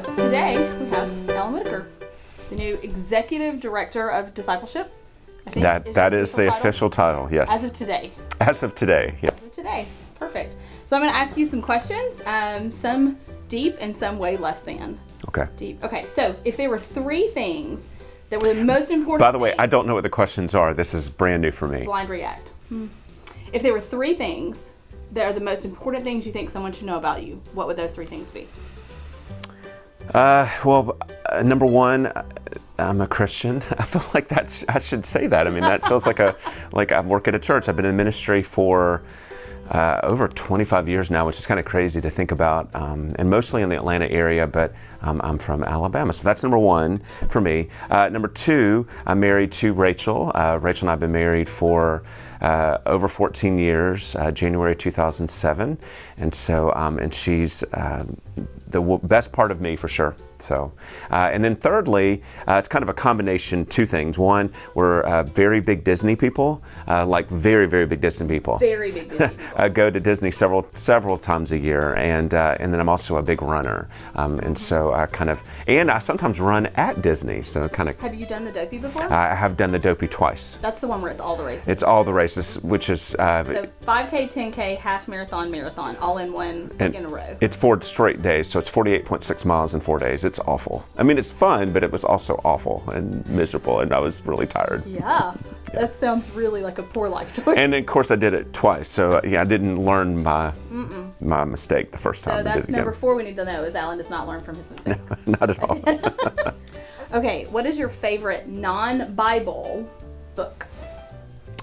So today we have Alan Whittaker, the new Executive Director of Discipleship. I think that is the official title, yes. As of today. As of today, yes. As of today, perfect. So I'm going to ask you some questions, some deep and some way less than. Okay. Deep. Okay, so if there were three things that were the most important By the way, I don't know what the questions are. This is brand new for me. Blind react. If there were three things that are the most important things you think someone should know about you, what would those three things be? Number one, I'm a Christian. I feel like I should say that. I mean, that feels like I work at a church. I've been in ministry for over 25 years now, which is kind of crazy to think about, and mostly in the Atlanta area, but I'm from Alabama. So that's number one for me. Number two, I'm married to Rachel. Rachel and I have been married for over 14 years, January 2007. And so, and she's the best part of me for sure. So, and then thirdly, it's kind of a combination, two things. One, we're very big Disney people, like very, very big Disney people. Very big Disney people. I go to Disney several times a year, and then I'm also a big runner, and so I I sometimes run at Disney. So kind of. Have you done the Dopey before? I have done the Dopey twice. That's the one where it's all the races. It's all the races, which is so 5K, 10K, half marathon, all in one in a row. It's 4 straight days, so it's 48.6 miles in 4 days. It's awful. I mean, it's fun, but it was also awful and miserable, and I was really tired. Yeah. That sounds really like a poor life choice. And of course, I did it twice, so I didn't learn my mistake the first time. So that's number 4 we need to know is Alan does not learn from his mistakes. Not at all. Okay, what is your favorite non-Bible book?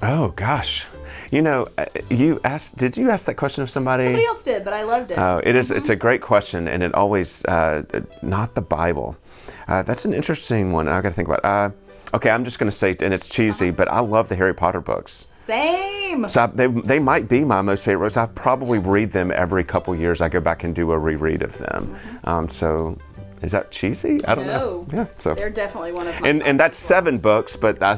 Oh gosh, did you ask that question of somebody? Somebody else did, but I loved it. Oh, it is. It's a great question, and it always not the Bible. That's an interesting one. I got to think about. Okay, I'm just going to say, and it's cheesy, but I love the Harry Potter books. Same. So they might be my most favorite books. I probably read them every couple years. I go back and do a reread of them. So. Is that cheesy? I don't know. Yeah, so they're definitely one of my. And that's 7 books, but I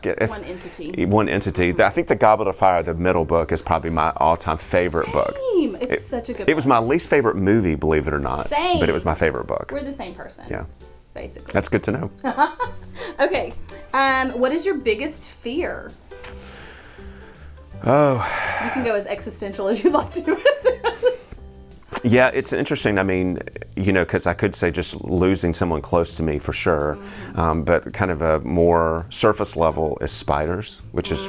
get one entity. One entity. I think the Goblet of Fire, the middle book, is probably my all-time favorite book. It's such a good book. It was my least favorite movie, believe it or not. Same. But it was my favorite book. We're the same person. Yeah. Basically. That's good to know. Okay. What is your biggest fear? Oh. You can go as existential as you'd like to do it. Yeah, it's interesting. I mean, because I could say just losing someone close to me for sure, but kind of a more surface level is spiders, which is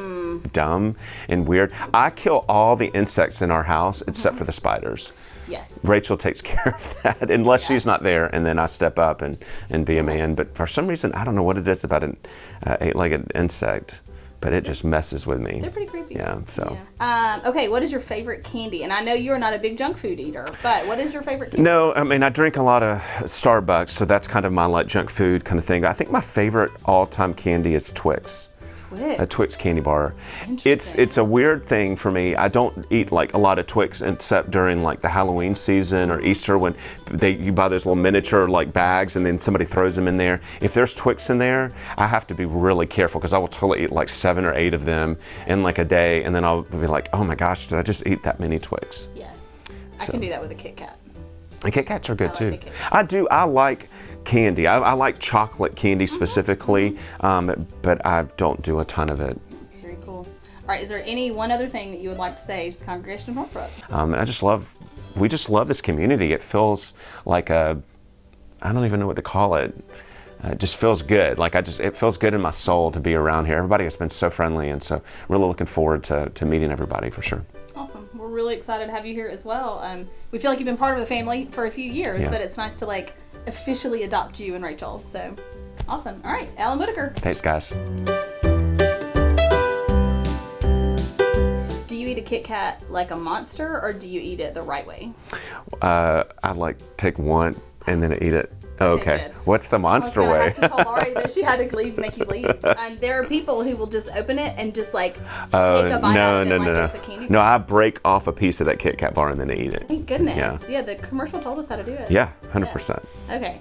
dumb and weird. I kill all the insects in our house except for the spiders. Yes. Rachel takes care of that unless she's not there, and then I step up and be a man. But for some reason, I don't know what it is about an 8-legged insect. But it just messes with me. They're pretty creepy. Yeah, so. Yeah. Okay, what is your favorite candy? And I know you're not a big junk food eater, but what is your favorite candy? No, I mean, I drink a lot of Starbucks, so that's kind of my junk food kind of thing. I think my favorite all-time candy is Twix. A Twix candy bar. It's a weird thing for me. I don't eat a lot of Twix except during the Halloween season or Easter when you buy those little miniature bags and then somebody throws them in there. If there's Twix in there, I have to be really careful because I will totally eat 7 or 8 of them in a day, and then I'll be like, oh my gosh, did I just eat that many Twix? Yes. I can do that with a Kit Kat. And Kit Kats are good too. I do. I like candy. I like chocolate candy specifically, but I don't do a ton of it. Very cool. All right, is there one other thing that you would like to say to the congregation of Northbrook? And we just love this community. It feels like I don't even know what to call it. It just feels good. It feels good in my soul to be around here. Everybody has been so friendly, and so really looking forward to meeting everybody for sure. Awesome. We're really excited to have you here as well. We feel like you've been part of the family for a few years, but it's nice to officially adopt you and Rachel. So awesome. All right, Alan Whittaker. Thanks, guys. Do you eat a Kit Kat like a monster, or do you eat it the right way? I take one and then I eat it. Okay. What's the monster way? I have to tell Laurie that she had to make you leave. There are people who will just open it and just take a bite out of it it's a candy bar. No, I break off a piece of that Kit Kat bar and then I eat it. Thank goodness. Yeah, the commercial told us how to do it. Yeah, 100%. Yeah. Okay.